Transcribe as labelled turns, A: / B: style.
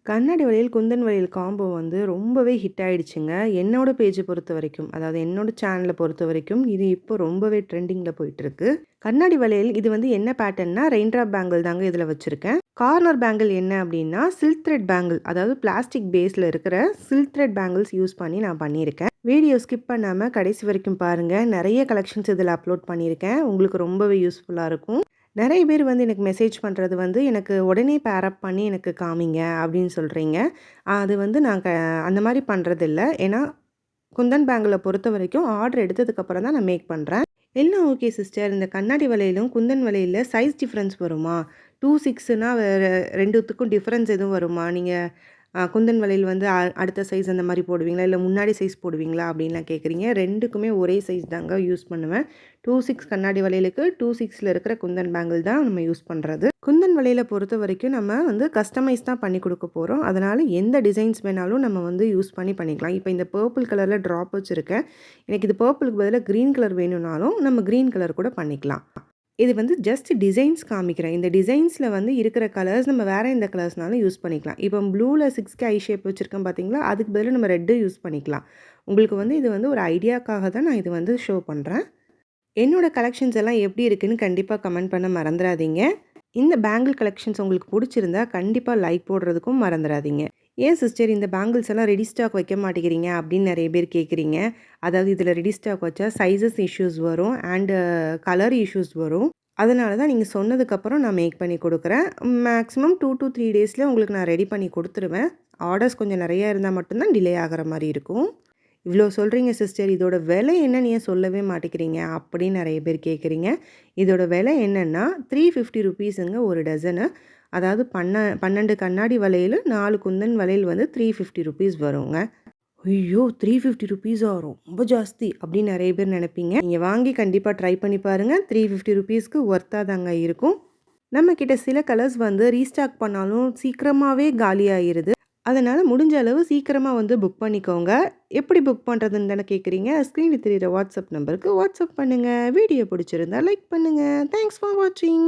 A: கண்ணாடி வளையல், குந்தன் வளையல் காம்போ வந்து ரொம்பவே ஹிட் ஆயிடுச்சுங்க. என்னோட பேஜ பொறுத்தவரைக்கும், அதாவது என்னோட சேனல பொறுத்தவரைக்கும், இது இப்போ ரொம்பவே ட்ரெண்டிங்ல போயிட்டுருக்கு. கண்ணாடி வளையல் இது வந்து என்ன பேட்டர்ன்னா, ரெயின் ட்ராப் பேங்கிள் தாங்க இதில வச்சிருக்கேன். கார்னர் பேங்கிள் என்ன அப்டின்னா, சில்க் த்ரெட் பேங்கிள் அதாவது பிளாஸ்டிக் பேஸ்ல இருக்கிற சில்க் த்ரெட் பேங்கிள்ஸ் யூஸ் பண்ணி நான் பண்ணியிருக்கேன். வீடியோ ஸ்கிப் பண்ணாம கடைசி வரைக்கும் பாருங்க. நெறைய கலெக்ஷன்ஸ் இதில அப்லோட் பண்ணியிருக்கேன். உங்களுக்கு ரொம்பவே யூஸ்ஃபுல்லா இருக்கும். நெறைய பேர் வந்து எனக்கு மெசேஜ் பண்ணுறது வந்து, "எனக்கு உடனே பேர் அப் பண்ணி எனக்கு காமிங்க" அப்படின்னு சொல்றீங்க. அது வந்து நான் அந்த மாரி பண்றதில்ல. ஏன்னா, குந்தன் பேங்கில பொறுத்தவரைக்கும் ஆர்டர் எடுத்ததுக்கப்புறம் தான் நான் மேக் பண்றேன். எல்லாம் ஓகே சிஸ்டர். இந்த கண்ணாடி வளையலும், குந்தன் வளையல்ல சைஸ் டிஃபரன்ஸ் வருமா? 2, 6னா வேற 2த்துக்கும் டிஃபரன்ஸ் எதுவும் வருமா? நீங்க குந்தன் வளையல் வந்து அடுத்த சைஸ் அந்த மாரி போடுவீங்களா? இல்ல முன்னாடி சைஸ் போடுவீங்களா? அப்படின்லாம் கேட்குறீங்க. 2க்குமே ஒரே சைஸ் தாங்க யூஸ் பண்ணுவேன். 2, 6 கண்ணாடி வளையலுக்கு 2, 6ல இருக்கிற குந்தன் பேங்கிள் தான் நம்ம யூஸ் பண்ணுறது. குந்தன் வளையல பொறுத்தவரைக்கும் நம்ம வந்து கஸ்டமைஸ் தான் பண்ணி குடுக்க போறோம். அதனால எந்த டிசைன்ஸ் வேணாலும் நம்ம வந்து யூஸ் பண்ணிக்கலாம். இப்போ இந்த பர்பிள் கலர்ல ட்ராப் வச்சிருக்கேன். எனக்கு இது பர்பிளுக்கு பதிலா கிரீன் கலர் வேணும்னாலும் நம்ம கிரீன் கலர் கூட பண்ணிக்கலாம். இது வந்து ஜஸ்ட் டிசைன்ஸ் காமிக்கிறேன். இந்த டிசைன்ஸில் வந்து இருக்கிற கலர்ஸ் நம்ம வேறு எந்த கலர்ஸ்னாலும் யூஸ் பண்ணிக்கலாம். இப்போ ப்ளூவில் 6 ஐ ஷேப் வச்சுருக்கேன் பார்த்தீங்களா? அதுக்கு பதிலா நம்ம ரெட்டு யூஸ் பண்ணிக்கலாம். உங்களுக்கு வந்து இது வந்து ஒரு ஐடியாக்காக தான் நான் இது வந்து ஷோ பண்ணுறேன். என்னோட கலெக்ஷன்ஸ் எல்லாம் எப்படி இருக்குன்னு கண்டிப்பாக கமெண்ட் பண்ண மறந்துடாதீங்க. இந்த பேங்கிள் கலெக்ஷன்ஸ் உங்களுக்கு பிடிச்சிருந்தா கண்டிப்பாக லைக் போடுறதுக்கும் மறந்துடாதீங்க. ஏன் சிஸ்டர் இந்த பேங்கிள்ஸ் எல்லாம் ரெடி ஸ்டாக் வைக்க மாட்டேங்கிறீங்க அப்படின்னு நிறைய பேர் கேட்குறீங்க. அதாவது இதில் ரெடி ஸ்டாக் வச்சா சைஸஸ் இஷ்யூஸ் வரும் அண்டு கலர் இஷ்யூஸ் வரும். அதனால தான் நீங்கள் சொன்னதுக்கப்புறம் நான் மேக் பண்ணி கொடுக்குறேன். மேக்ஸிமம் 2 to 3 டேஸில் உங்களுக்கு நான் ரெடி பண்ணி கொடுத்துருவேன். ஆர்டர்ஸ் கொஞ்சம் நிறையா இருந்தால் மட்டும்தான் டிலே ஆகிற மாதிரி இருக்கும். இவ்வளோ சொல்கிறீங்க சிஸ்டர், இதோட விலை என்னன்னு ஏன் சொல்லவே மாட்டேங்கிறீங்க அப்படின்னு நிறைய பேர் கேட்குறீங்க. இதோட விலை என்னென்னா ₹350 ஒரு டசனு. அதாவது 12 கண்ணாடி வளையல், 4 குந்தன் வளையல் வந்து ₹350 வருங்க. ஐயோ! ₹350 ரொம்ப ஜாஸ்தி அப்படின்னு நிறைய பேர் நினைப்பீங்க. நீங்கள் வாங்கி கண்டிப்பாக ட்ரை பண்ணி பாருங்கள். ₹350க்கு ஒர்த்தாக தாங்க இருக்கும். நம்மக்கிட்ட சில கலர்ஸ் வந்து ரீஸ்டாக் பண்ணாலும் சீக்கிரமாகவே காலியாகிருது. அதனால் முடிஞ்ச அளவு சீக்கிரமாக வந்து புக் பண்ணிக்கோங்க. எப்படி புக் பண்ணுறதுன்னு தானே கேட்குறீங்க? ஸ்க்ரீனில் தெரியிற வாட்ஸ்அப் நம்பருக்கு வாட்ஸ்அப் பண்ணுங்கள். வீடியோ பிடிச்சிருந்தா லைக் பண்ணுங்கள். தேங்க்ஸ் ஃபார் வாட்சிங்.